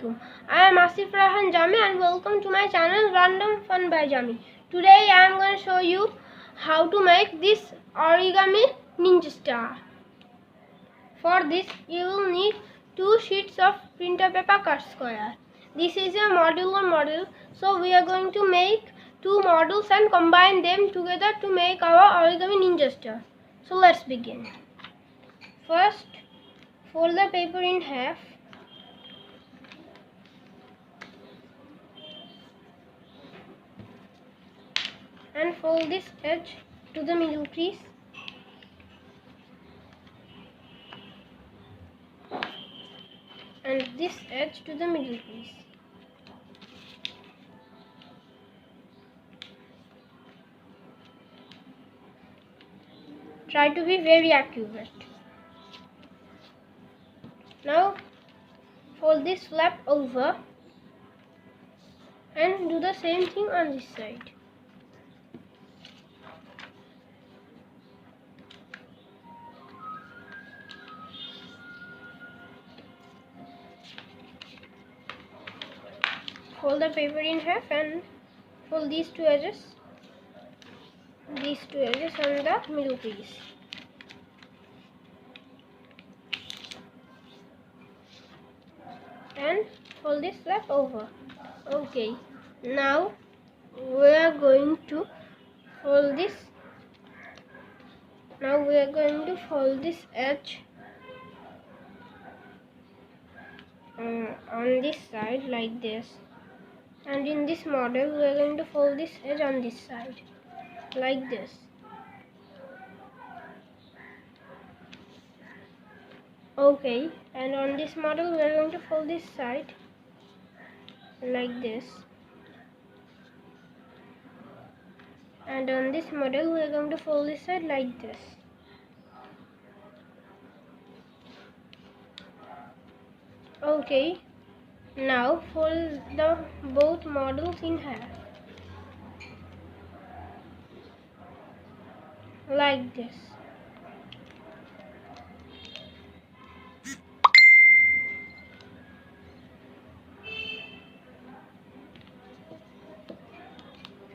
Assalamualaikum. I am Asif Rahan Jami and welcome to my channel Random Fun by Jami. Today I am going to show you how to make this origami ninja star. For this you will need 2 sheets of printer paper cut square. This is a modular model, so we are going to make 2 models and combine them together to make our origami ninja star. So let's begin. First, fold the paper in half. And fold this edge to the middle crease. And this edge to the middle crease. Try to be very accurate. Now fold this flap over and do the same thing on this side. Fold the paper in half and fold these two edges on the middle piece. And fold this flap over. Okay, now we are going to fold this. Now we are going to fold this edge on this side like this. And in this model, we are going to fold this edge on this side, like this. Okay, and on this model, we are going to fold this side, like this. And on this model, we are going to fold this side like this. Okay. Now fold the both models in half, like this.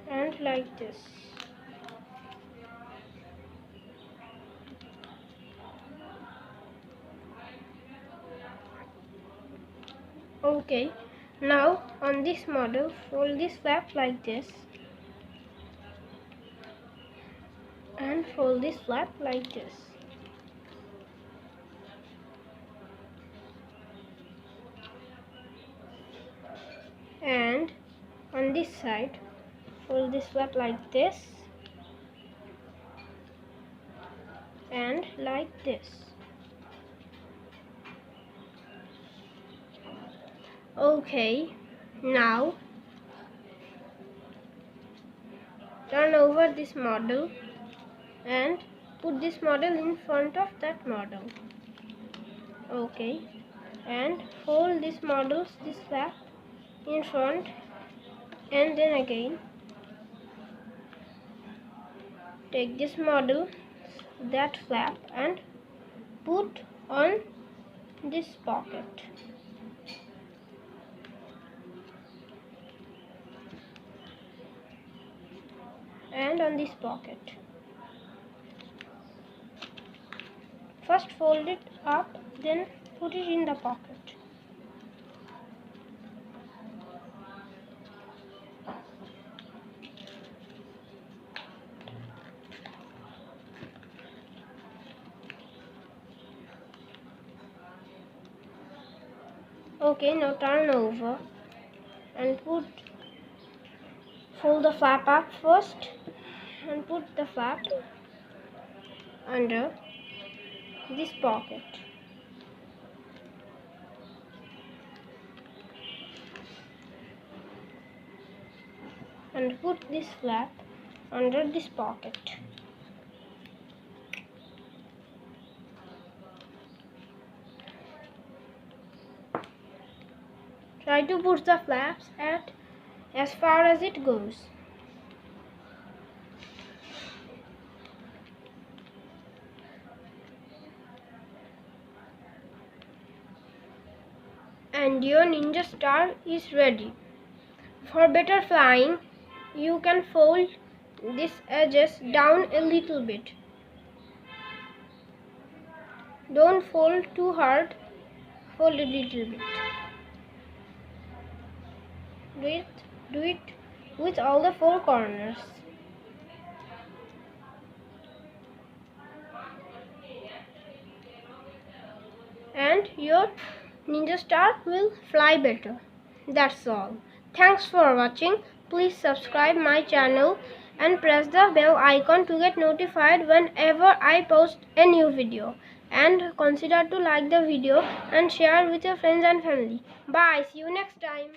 And like this. Okay, now on this model, fold this flap like this and fold this flap like this. And on this side, fold this flap like this and like this. Okay, now turn over this model and put this model in front of that model. Okay, and fold this flap in front, and then again take this model, that flap, and put on this pocket. And on this pocket. First fold it up, then put it in the pocket. Okay, now turn over and fold the flap up first and put the flap under this pocket. And put this flap under this pocket. Try to push the flaps as far as it goes. And and your ninja star is ready. For better flying, you can fold these edges down a little bit. Don't fold too hard, fold a little bit. Do it with all the four corners. And your ninja star will fly better. That's all. Thanks for watching. Please subscribe my channel and press the bell icon to get notified whenever I post a new video. And consider to like the video and share with your friends and family. Bye. See you next time.